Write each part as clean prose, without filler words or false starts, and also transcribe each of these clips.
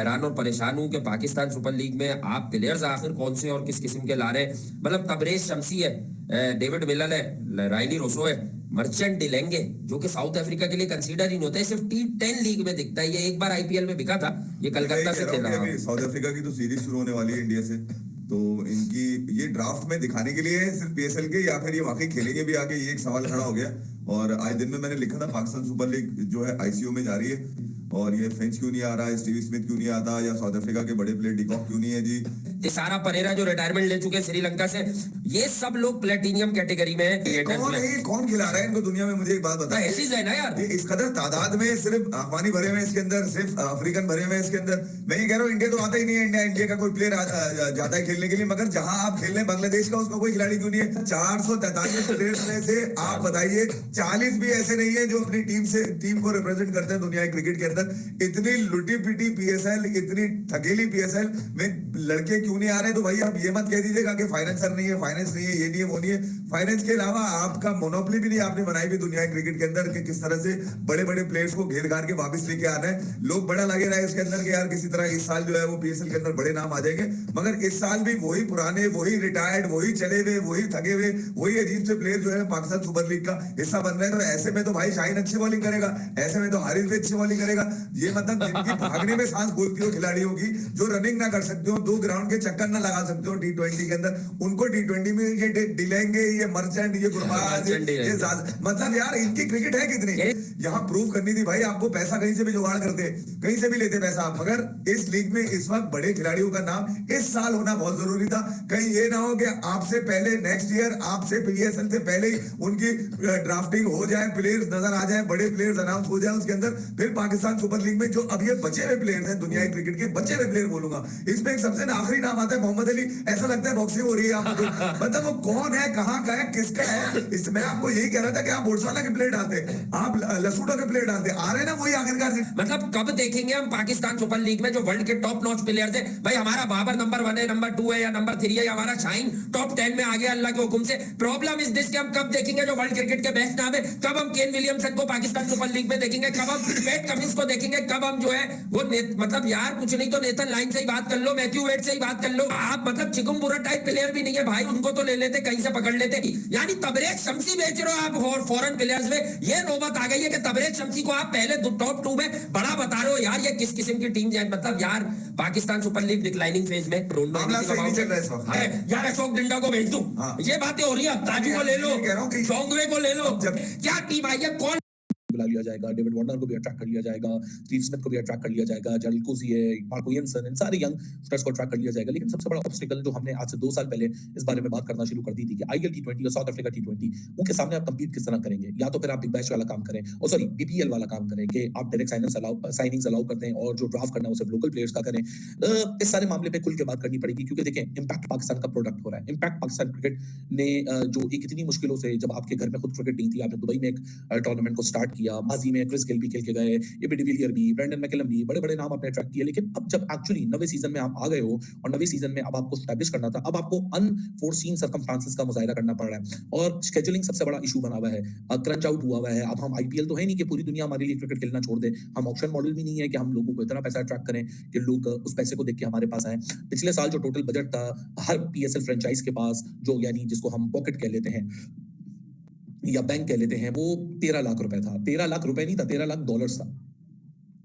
हैरान और परेशान हूं कि पाकिस्तान सुपर लीग में आप प्लेयर्स आखिर कौन से और किस किस्म के ला रहे हैं। मतलब तबरेज शमसी है, डेविड मिलर है, राइली रोसो है, मर्चेंट डिलेंगे जो कि साउथ अफ्रीका के लिए कंसीडर ही नहीं होता है, सिर्फ T10 लीग में दिखता है। ये एक बार आईपीएल में बिका था, ये कलकत्ता से खेला। साउथ अफ्रीका की तो सीरीज शुरू होने वाली है इंडिया से, तो इनकी ये ड्राफ्ट में दिखाने के लिए है सिर्फ पीएसएल के, या फिर ये वाकई खेलेंगे भी आगे, ये एक सवाल खड़ा हो गया। और आज दिन में मैंने लिखा था पाकिस्तान सुपर लीग जो है आईसीयू में जा रही है, और ये फिंच क्यों नहीं आ रहा है, स्टीव स्मिथ क्यों नहीं आता, या साउथ अफ्रीका के बड़े प्लेयर डिकॉक क्यों नहीं है जी, तिसारा परेरा जो रिटायरमेंट ले चुके श्रीलंका से, ये सब लोग प्लेटिनियम कैटेगरी में है। कौन खिला रहा है इनको दुनिया में, मुझे एक बात बता। ऐसी है ना यार, इस कदर तादाद में सिर्फ अफगानी भरे हुए इसके अंदर, सिर्फ अफ्रीकन भरे हुए इसके अंदर। मैं ये कह रहा हूँ इंडिया तो आता ही नहीं है, इंडिया का कोई प्लेयर जाता है खेलने के लिए, मगर जहां आप खेल रहे हैं बांग्लादेश का, उसका कोई खिलाड़ी क्यों नहीं है। 443 प्लेयर्स में से आप बताइए 40 भी ऐसे नहीं है जो अपनी टीम को रिप्रेजेंट करते हैं दुनिया क्रिकेट के अंदर। इतनी लुटी पिटी पीएसएल, इतनी थकेली पीएसएल में लड़के क्यों नहीं आ रहे। तो भाई आप ये मत कह दीजिएगा कि फाइनेंसर नहीं है, फाइनेंस नहीं है, ये नहीं है, वो नहीं है। फाइनेंस के अलावा आपका मोनोपोली भी नहीं आपने बनाई भी दुनिया क्रिकेट के अंदर कि किस तरह से बड़े बड़े प्लेयर्स को घेर घार के वापस लेके आना है। लोग बड़ा लगे रहा है इसके अंदर कि यार किसी तरह इस साल जो है वो पीएसएल के अंदर बड़े नाम आ जाएंगे, मगर इस साल भी वही पुराने, वही रिटायर्ड, वही चले हुए, वही थके हुए, वही अजीब से प्लेयर जो है पाकिस्तान सुपर लीग का हिस्सा बन रहे हैं। तो ऐसे में तो भाई शाहीन अच्छी बॉलिंग करेगा, ऐसे में तो हारिस भी अच्छी बॉलिंग करेगा। ये मतलब जिनकी भागने में सांस फूलती हो खिलाड़ियों की, जो रनिंग ना कर सकते हो, 2 ग्राउंड के चक्कर ना लगा सकते हो T20 के अंदर, उनको T20 में ये डिलेंगे, ये मर्चेंट, ये गुरबाज, ये मतलब यार इनकी क्रिकेट है कितनी। यहाँ प्रूव करनी थी भाई, आपको पैसा कहीं से भी जुगाड़ करते, कहीं से भी लेते पैसा आप, मगर इस लीग में इस वक्त बड़े खिलाड़ियों का नाम इस साल होना बहुत जरूरी था। कहीं ये ना हो कि आपसे पहले नेक्स्ट ईयर, आपसे पीएसएल से पहले ही उनकी ड्राफ्टिंग हो जाए, प्लेयर्स नजर आ जाए, बड़े प्लेयर्स अनाउंस हो जाए उसके अंदर, फिर पाकिस्तान सुपर लीग में जो अब ये बचे हुए प्लेयर्स हैं, दुनिया क्रिकेट के बचे हुए प्लेयर बोलूंगा, इसमें एक सबसे आखिरी नाम आता है मोहम्मद अली। ऐसा लगता है बॉक्सिंग हो रही है आपको, मतलब वो कौन है, कहाँ का है, किसका है। मैं आपको यही कह रहा था कि आप बोट्सवाना के प्लेयर डालते, आप लसूटा के प्लेयर डालते, आ रहे ना वही आखिरकार। मतलब कब देखेंगे हम पाकिस्तान सुपर लीग में जो वर्ल्ड के टॉप नॉच प्लेयर थे। भाई हमारा बाबर नंबर 1 है, नंबर 2 है या नंबर 3 है, या हमारा शाहीन टॉप 10 में आ गया अल्लाह के हुक्म से। प्रॉब्लम इज दिस कि हम कब देखेंगे जो वर्ल्ड क्रिकेट के बेस्ट नाम है, कब हम केन विलियमसन को पाकिस्तान सुपर लीग में देखेंगे, कब हम पैट कमिंस को देखेंगे, कब हम जो है वो मतलब यार कुछ नहीं तो नेथन लाइन से ही बात कर लो, मैथ्यू वेड से ही बात कर लो। आप मतलब चिकुम्बुरा टाइप प्लेयर भी नहीं है भाई, उनको तो ले लेते, कहीं से पकड़ लेते। यानी तबरेज शमसी बेच रहे हो आप फॉरेन प्लेयर्स में। ये नौबत आ गई है कि तबरेज शमसी को आप पहले टॉप 2 में बड़ा बता रहे हो। यार ये किस किस्म की टीम है, मतलब यार Pakistan super league declining phase में यार अशोक डिंडा को भेज दूं, ये बातें हो रही है। ताजू को ले लो, चौंगवे को ले लो, क्या टीम आई है, कौन बुला लिया जाएगा, डेविड वार्नर को भी अट्रैक्ट कर लिया जाएगा, स्टीव स्मिथ को भी अट्रैक्ट कर लिया जाएगा, जेरल कोजी है, मार्को येंसन, इन सारे यंग स्टार्स को अट्रैक्ट कर लिया जाएगा। लेकिन सबसे बड़ा ऑब्स्टिकल जो हमने आज से 2 साल पहले इस बारे में बात करना शुरू कर दी थी कि आईएल T20 और साउथ अफ्रीका T20 उनके सामने आप कंपीट किस तरह करेंगे। या तो फिर आप बिग बैश वाला काम करें, और सॉरी बीपीएल वाला काम करें कि आप डायरेक्ट साइनिंग्स अलाउ करते हैं, और जो ड्राफ्ट करना है वो सिर्फ लोकल प्लेयर्स का करें। इस सारे मामले पे खुल के बात करनी पड़ेगी, क्योंकि देखें इम्पैक्ट पाकिस्तान का प्रोडक्ट हो रहा है। इम्पैक्ट पाकिस्तान क्रिकेट ने जो एक इतनी मुश्किलों से, जब आपके घर में खुद क्रिकेट नहीं थी, आपने दुबई में एक टूर्नामेंट को स्टार्ट किया, माजी में क्रिस गेल भी खेल के गए, एबी डिविलियर भी, ब्रेंडन मैकलम भी, बड़े बड़े नाम आपने अट्रैक्ट किए। लेकिन अब जब एक्चुअली नवे सीजन में आप आ गए हो, और नवे सीजन में अब आपको एस्टैब्लिश करना था, अब आपको अनफोर्सीन सर्कमस्टांसेस का मुजाहिरा करना पड़ रहा है, और शेड्यूलिंग सबसे बड़ा इशू बना हुआ है, क्रंच आउट हुआ हुआ है। अब हम आईपीएल तो है नहीं कि पूरी दुनिया हमारे लिए क्रिकेट खेलना छोड़ दे, हम ऑक्शन मॉडल भी नहीं है कि हम लोगों को इतना पैसा अट्रैक्ट करें कि लोग उस पैसे को देख के हमारे पास आए। पिछले साल जो टोटल बजट था हर पीएसएल फ्रेंचाइज के पास, जो यानी जिसको हम पॉकेट कह लेते हैं या बैंक कह लेते हैं, वो 13 लाख रुपए था। 13 लाख रुपए नहीं था, 13 लाख डॉलर्स था।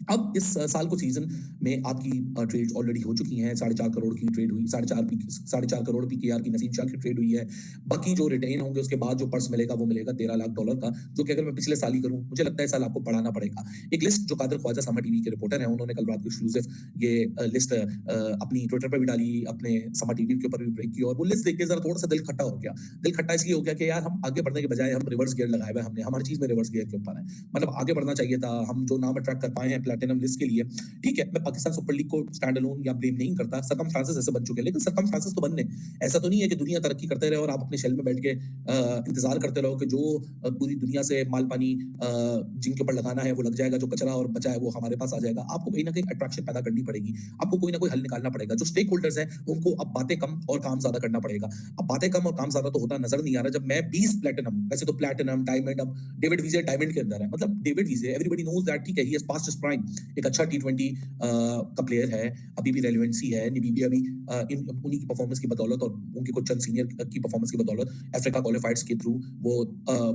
अब इस साल को सीजन में आपकी ट्रेड ऑलरेडी हो चुकी हैं। 4.5 करोड़ की ट्रेड हुई, 4.5 करोड़ पीकेआर की नसीम शाह की ट्रेड हुई है। बाकी जो रिटेन होंगे उसके बाद जो पर्स मिलेगा वो मिलेगा 13 लाख डॉलर का, जो कि अगर मैं पिछले साल ही करूं, मुझे लगता है साल आपको बढ़ाना पड़ेगा। एक लिस्ट जो कादिर ख्वाजा समा टीवी के रिपोर्टर हैं, उन्होंने कल रात को एक्सक्लूसिव ये लिस्ट अपनी ट्विटर पर भी डाली, अपने समा टीवी के ऊपर भी ब्रेक की, और वो लिस्ट देख के जरा थोड़ा सा दिल खट्टा हो गया। दिल खट्टा इसलिए हो गया कि यार हम आगे बढ़ने के बजाय हम रिवर्स गियर लगाए हुए, हमने हर चीज में रिवर्स गियर के ऊपर है। मतलब आगे बढ़ना चाहिए था। हम जो नाम अट्रैक्ट कर पाए हैं प्लैटिनम लिस्ट के लिए, ठीक है, मैं पाकिस्तान सुपर लीग को स्टैंड अलोन या ब्लेम नहीं करता, सर्कमस्टांसेस ऐसे बन चुके हैं, लेकिन सर्कमस्टांसेस तो बनने, ऐसा तो नहीं है कि दुनिया तरक्की करते रहे और आप अपने शेल में बैठ के इंतजार करते रहो कि जो पूरी दुनिया से माल पानी जिनके ऊपर लगाना है वो लग जाएगा, जो कचरा और बचा है वो हमारे पास आ जाएगा। आपको कहीं ना कहीं अट्रैक्शन पैदा करनी पड़ेगी, आपको कोई ना कोई हल निकालना पड़ेगा। जो स्टेक होल्डर्स हैं उनको अब बातें कम और काम ज्यादा करना पड़ेगा। अब बातें कम और काम ज्यादा तो होता नजर नहीं आ रहा। जब मैं 20 प्लैटिनम, वैसे तो प्लैटिनम डायमंड, अब डेविड वीजे डायमंड के अंदर है, मतलब David Wiese everybody knows that, ठीक है, he has past his prime, एक अच्छा T20 का प्लेयर है, अभी भी रेलेवेंसी है। नामीबिया भी उन्हीं की परफॉर्मेंस की बदौलत और उनके कुछ चंद सीनियर की परफॉर्मेंस की बदौलत अफ्रीका क्वालिफाइड्स के थ्रू वो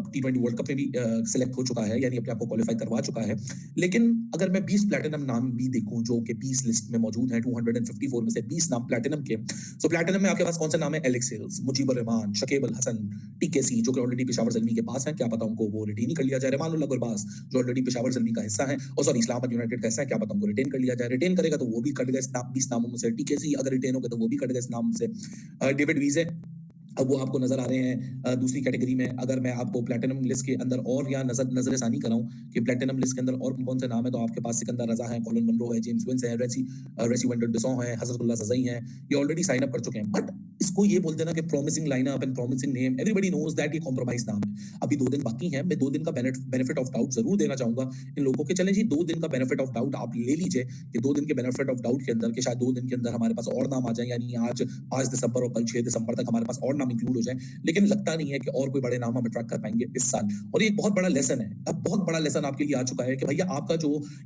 T20 वर्ल्ड कप में भी सिलेक्ट हो चुका है, यानी अपने आप को क्वालिफाई करवा चुका है। लेकिन अगर मैं 20 प्लैटिनम नाम भी देखूं जो कि 20 लिस्ट में मौजूद हैं, 254 में से 20 नाम प्लैटिनम के, तो प्लैटिनम में आपके पास कौन सा नाम है? एलेक्स हेल्स, मुजीबुर रहमान, शकीब अल हसन, टीकेसी जो कि ऑलरेडी पेशावर ज़ल्मी के पास हैं, क्या पता उनको वो रिटेन ही कर लिया जाए। रहमानुल्लाह गुरबाज जो ऑलरेडी पेशावर ज़ल्मी का हिस्सा है, और सॉरी इस्लामाबाद यूनाइटेड का हिस्सा है, क्या पता उनको रिटेन कर लिया जाए। रिटेन करेगा तो वो भी कटेगा इस 20 नामों में से। टीकेसी अगर रिटेन होगा तो वो भी कटेगा इस नाम से। डेविड वीजे अब वो आपको नजर आ रहे हैं दूसरी कैटेगरी में। अगर मैं आपको प्लैटिनम लिस्ट के अंदर और या नजरसानी कराऊं कि प्लैटिनम लिस्ट के अंदर और कौन से नाम है, तो आपके पास सिकंदर रजा है, कॉलिन मनरो है, जेम्स विंस है, रेसी वेंडर डिसॉ है, हजरतुल्लाह सज़ई हैं, ये ऑलरेडी साइन अप कर चुके हैं। बट इसको ये बोल देना कि promising lineup and promising name, everybody knows that ये कॉम्प्रोमाइज नाम है। अभी 2 दिन बाकी हैं, मैं 2 दिन का बेनिफिट ऑफ डाउट जरूर देना चाहूंगा इन लोगों के। चलें जी, 2 दिन का बेनिफिट ऑफ डाउट आप ले लीजिए कि 2 दिन के बेनिफिट ऑफ डाउट के अंदर कि शायद 2 दिन के अंदर हमारे पास और नाम आ जाए, यानी आज 5 दिसंबर और कल 6 दिसंबर तक हमारे पास और नाम इंक्लूड हो जाए। लेकिन लगता नहीं है कि और कोई बड़े नाम हम अट्रैक्ट कर पाएंगे इस साल। और ये एक बहुत बड़ा लेसन है, अब बहुत बड़ा लेसन आपके लिए आ चुका है कि भैया आपका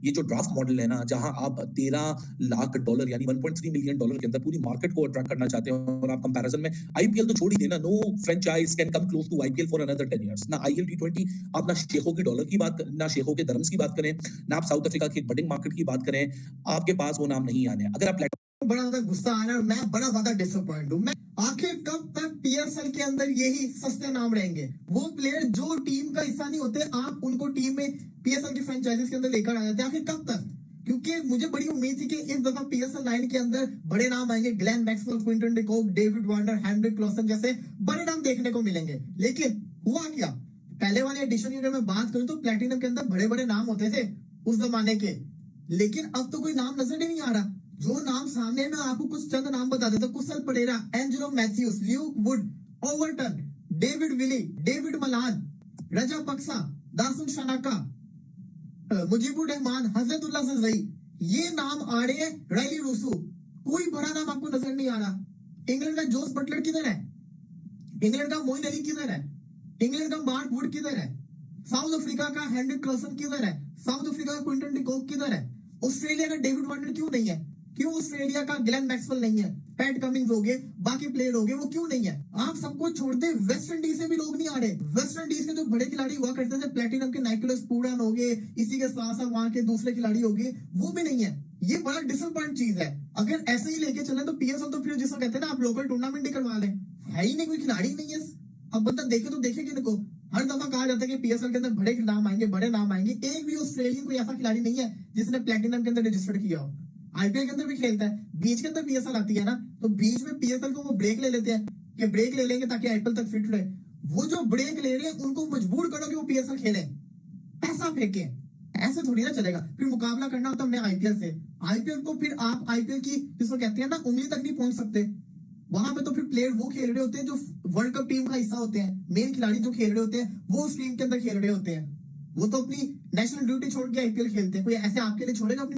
ये जो ड्राफ्ट मॉडल है ना, जहां आप $13 लाख यानी $1.3 मिलियन के अंदर पूरी मार्केट को अट्रैक्ट करना चाहते हैं, और आप कंपैरिजन में आईपीएल तो छोड़ ही देना, no franchise can come close to IPL for another 10 years. ना आईएल T20 आप ना शेखों की डॉलर की बात, ना शेखों के दरम्स की बात करें, ना आप साउथ अफ्रीका की बडिंग मार्केट की बात करें, आपके पास वो नाम नहीं आने। अगर आप बड़ा ज्यादा गुस्सा आ रहा है और मैं बड़ा ज्यादा डिसअपॉइंट हूँ। मैं आखिर कब तक पीएसएल के अंदर यही सस्ते नाम रहेंगे? वो प्लेयर जो टीम का हिस्सा नहीं होते, आप उनको टीम में पीएसएल की फ्रेंचाइजीज के अंदर लेकर आ जाते हैं। आखिर कब तक? क्योंकि मुझे बड़ी उम्मीद थी कि इस दफा पीएसएल 9 के अंदर बड़े नाम आएंगे, Glenn Maxwell, Quinton de Kock, David Warner, Heinrich Klaasen जैसे बड़े नाम देखने को मिलेंगे। लेकिन हुआ क्या? पहले वाले एडिशन की अगर मैं बात करूं तो प्लैटिनम के अंदर बड़े बड़े नाम होते थे उस जमाने के, लेकिन अब तो कोई नाम नजर ही नहीं आ रहा। जो नाम सामने में आपको कुछ चंद नाम बता देता, Kusal Perera, Angelo Mathews, Luke Wood, Overton, David Willey, David Malan, Rajapaksa, Dasun Shanaka, Mujibur Rahman, Hazratullah सज़ई, ये नाम आ रहे हैं। राइली रूसू, कोई बड़ा नाम आपको नजर नहीं आ रहा। इंग्लैंड का जोस बटलर किधर है? इंग्लैंड का मोइन अली किधर है? इंग्लैंड का मार्क वुड किधर है? साउथ अफ्रीका का हेनरिक क्लॉसन किधर है? साउथ अफ्रीका का क्विंटन डिकॉक किधर है? ऑस्ट्रेलिया का डेविड वार्नर क्यों नहीं है? क्यों ऑस्ट्रेलिया का ग्लेन मैक्सवेल नहीं है? पैट कमिंग्स हो गए, बाकी प्लेयर हो गए, वो क्यों नहीं है? आप सबको छोड़ते वेस्ट इंडीज से भी लोग नहीं आ रहे। वेस्ट इंडीज के जो बड़े खिलाड़ी हुआ करते थे, प्लेटिनम के नाइकोलस पूरन हो गए, इसी के साथ साथ वहां के दूसरे खिलाड़ी हो गए, वो भी नहीं है। ये बड़ा डिसअपॉइंट चीज है। अगर ऐसे ही लेके चले तो पीएसएल तो फिर जिसको कहते हैं ना, आप लोकल टूर्नामेंट ही करवा लें। है ही नहीं, कोई खिलाड़ी नहीं है। अब बंदा देखे तो देखे किनको? हर दफा कहा जाता है कि पीएसएल के अंदर बड़े नाम आएंगे, बड़े नाम आएंगे। एक भी ऑस्ट्रेलियन कोई ऐसा खिलाड़ी नहीं है जिसने प्लेटिनम के अंदर रजिस्टर्ड किया हो। आईपीएल के अंदर भी खेलता है, बीच के अंदर पीएसएल आती है ना, तो बीच में पीएसएल को वो ब्रेक ले लेते हैं कि ब्रेक ले लेंगे ताकि आईपीएल तक फिट रहे। वो जो ब्रेक ले रहे हैं उनको मजबूर करो कि वो पीएसएल खेले, पैसा फेंके। ऐसे थोड़ी ना चलेगा। फिर मुकाबला करना होता हमने आईपीएल से। आईपीएल को फिर आप आईपीएल की जिसको कहते हैं ना, उंगली तक नहीं पहुंच सकते। वहां पे तो फिर प्लेयर वो खेल रहे होते हैं जो वर्ल्ड कप टीम का हिस्सा होते हैं। मेन खिलाड़ी जो खेल रहे होते हैं वो उस टीम के अंदर खेल रहे होते हैं। वो तो अपनी नेशनल ड्यूटी छोड़ के आईपीएल खेलते हैं। कोई ऐसे आपके लिए छोड़ेगा अपनी?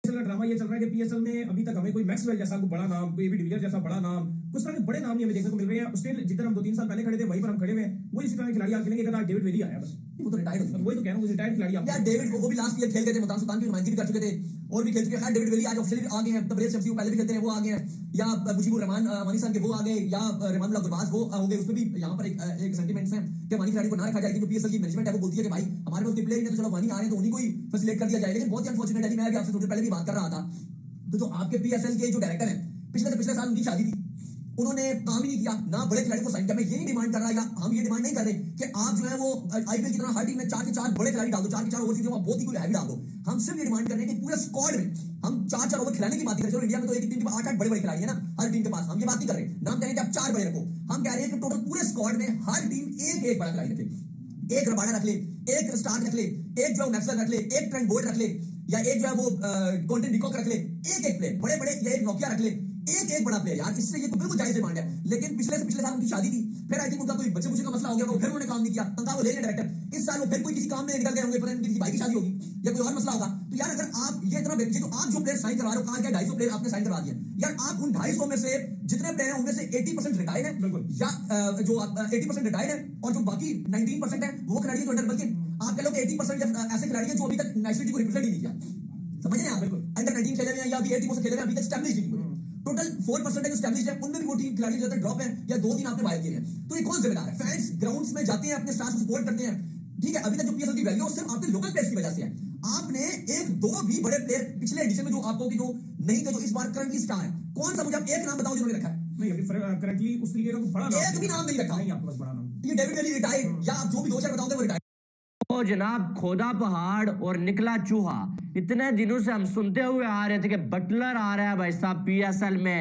ड्रामा ये चल रहा है कि पीएसएल में अभी तक हमें कोई मैक्सवेल जैसा कोई बड़ा नाम, कोई एबी डिविलियर्स जैसा बड़ा नाम, कुछ तरह के बड़े नाम ही हमें देखने को मिल रहे हैं। स्टिल जिधर हम 2-3 साल पहले खड़े थे वहीं पर हम खड़े हुए हैं। वो इसी तरह के खिलाड़ी आज खेलेंगे। अगर आज डेविड विली आया, बस वो तो रिटायर हो चुका है। वही तो कह रहा हूँ, रिटायर्ड खिलाड़ी यार डेविड वो भी लास्ट ईयर खेल गए थे, मुल्तान सुल्तान की नुमाइंदगी भी कर चुके थे और भी खेल चुके हैं। खैर डेविड विली आज ऑफिशियली आ गए हैं। तबरेज शमसी वो पहले भी खेलते हैं, वो आ गए हैं। या मुजीबुर रहमान अफगानिस्तान के वो आ गए, या रहमानुल्लाह गुरबाज वो हो गए। उसमें भी यहाँ पर एक सेंटीमेंट्स है कि अफगानी खिलाड़ी को ना रखा जाए, क्योंकि पीएसएल की मैनेजमेंट है वो बोलती है कि भाई हमारे पास प्लेयर ही नहीं, तो चलो अफगानी आ रहे हैं तो उन्हीं को ही फैसिलिटेट कर दिया जाए। लेकिन बहुत ही अनफॉर्चुनेट है, मैं भी आपसे थोड़ी पहले भी बात कर रहा था, तो जो आपके पीएसएल के जो डायरेक्टर हैं, पिछले साल उनकी शादी थी, उन्होंने काम ही नहीं किया, ना बड़े खिलाड़ी को साइन किया। मैं ये नहीं डिमांड कर रहा, या हम ये डिमांड नहीं कर रहे कि आप जो है वो आईपीएल की तरह हर टीम में 4 के 4 बड़े खिलाड़ी डाल दो, 4 के 4 ओवरसीज में बहुत ही कोई हैवी डाल दो। हम सिर्फ ये डिमांड कर रहे हैं कि पूरे स्क्वाड में हम 4-4 ओवर खिलाने की बात करें। चलो इंडिया में तो एक टीम के 8-8 बड़े खिलाड़ी है ना हर टीम के पास, हम ये बात नहीं कर रहे। नाम कह रहे हैं कि आप 4 बड़े रखो। हम कह रहे हैं कि टोटल पूरे स्क्वाड में हर टीम एक बड़ा खिलाड़ी रखे। एक रबाडा रख ले, एक स्टार्क रख ले, एक जो मैक्सवेल रख ले, एक ट्रेंट बोल्ट रख ले, या एक जो है वो क्विंटन डिकॉक रख ले। एक प्लेयर बड़े या एक नोकिया रख ले, एक बड़ा प्लेयर। यार इससे ये तो बिल्कुल जायज डिमांड है। लेकिन पिछले साल उनकी शादी थी, फिर आई थिंक उनका कोई बच्चे का मसला हो गया, वो फिर उन्होंने काम नहीं किया, तनख्वाह वो ले रहे डायरेक्टर। इस साल वो फिर कोई किसी काम में निकल गए होंगे, पता नहीं किसी भाई की शादी होगी या कोई और मसला होगा। तो यार अगर आप ये इतना ये तो आप जो प्लेयर साइन करवा रहे हो, कहा क्या 250 प्लेयर आपने साइन करवा दिया, यार आप उन 250 में से जितने प्लेयर हैं उनमें से 80% रिटायर्ड है, या जो 80% रिटायर्ड है, और जो बाकी 19% है वो खिलाड़ी जो अंडर, बल्कि आप कह लो कि 80% ऐसे खिलाड़ी हैं जो अभी तक नेशनल टीम को रिप्रेजेंट ही नहीं किया, समझ रहे हैं आप? बिल्कुल अंडर 19 खेले हुए हैं या अभी 18 से खेले हुए हैं, अभी तक एस्टैब्लिश नहीं हुए। टोटल 4% एस्टैब्लिश है, उनमें भी वो टीम खिलाड़ी ज्यादा ड्रॉप है या 2-3 आपने बाहर किए हैं, तो ये कौन जिम्मेदार है? फैंस ग्राउंड्स में जाते हैं, अपने स्टार्स को सपोर्ट करते हैं, ठीक है। अभी तक जो पीएसएल की वैल्यू सिर्फ आपके लोकल प्लेयर्स की वजह से है। आपने 1-2 भी बड़े प्लेयर पिछले एडिशन में जो आपको कि जो नहीं थे, जो इस बार करंटली स्टार है, कौन सा मुझे आप एक नाम बताओ जिन्होंने रखा है? नहीं अभी करंटली उस तरीके का कोई बड़ा एक भी नाम नहीं रखा। नहीं आपके पास बड़ा नाम। ये डेविड वेली रिटायर्ड या आप जो भी 2-4 बताओगे वो रिटायर्ड। ओ जनाब, खोदा पहाड़ और निकला चूहा, इतने दिनों से हम सुनते हुए आ रहे थे कि बटलर आ रहा है भाई साहब पीएसएल में,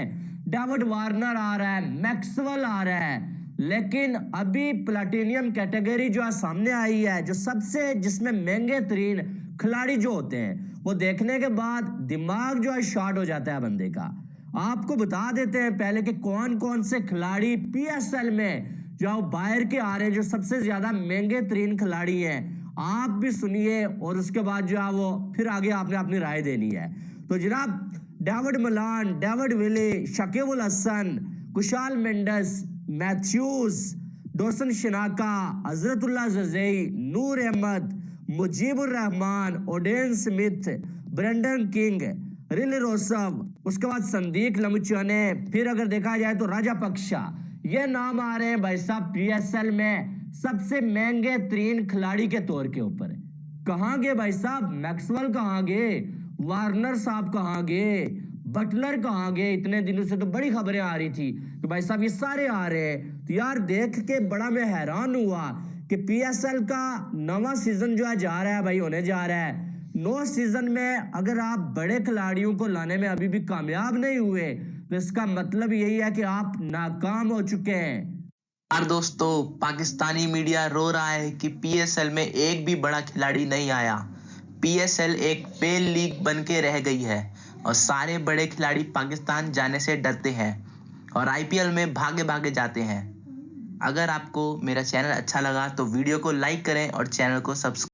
डेविड वार्नर आ रहा है, मैक्सवेल आ रहा है, लेकिन अभी प्लैटिनियम कैटेगरी जो है सामने आई है, जो सबसे जिसमें महंगे तरीन खिलाड़ी जो होते हैं, वो देखने के बाद दिमाग जो है शॉर्ट हो जाता है बंदे का। आपको बता देते हैं पहले कि कौन कौन से खिलाड़ी पीएसएल में जो बाहर के आ रहे हैं, जो सबसे ज्यादा महंगे तरीन खिलाड़ी हैं। आप भी सुनिए और उसके बाद जो है वो फिर आगे आपने अपनी राय देनी है। तो जनाब, David Malan, David Willey, Shakib Al Hasan, Kusal Mendis, Mathews, Dasun Shanaka, Hazratullah Zazai, Noor Ahmad, Mujeebur Rahman, Odean Smith, Brandon King, Rilee Rossouw, उसके बाद संदीप लमुचने, फिर अगर देखा जाए तो राजा पक्षा, ये नाम आ रहे हैं भाई साहब पीएसएल में सबसे महंगे तरीन खिलाड़ी के तौर के ऊपर। कहाँ गए भाई साहब? मैक्सवेल कहाँ गए? वार्नर साहब कहाँ गए? बटलर कहाँ गए? इतने दिनों से तो बड़ी खबरें आ रही थी कि भाई साहब ये सारे आ रहे हैं। तो यार देख के बड़ा मैं हैरान हुआ कि पीएसएल का नवा सीजन जो है जा रहा है भाई, होने जा रहा है। नौ सीजन में अगर आप बड़े खिलाड़ियों को लाने में अभी भी कामयाब नहीं हुए, तो इसका मतलब यही है कि आप नाकाम हो चुके हैं। यार दोस्तों, पाकिस्तानी मीडिया रो रहा है कि पीएसएल में एक भी बड़ा खिलाड़ी नहीं आया। पीएसएल एक पेल लीग बन के रह गई है और सारे बड़े खिलाड़ी पाकिस्तान जाने से डरते हैं और आईपीएल में भागे भागे जाते हैं। अगर आपको मेरा चैनल अच्छा लगा तो वीडियो को लाइक करें और चैनल को सब्सक्राइब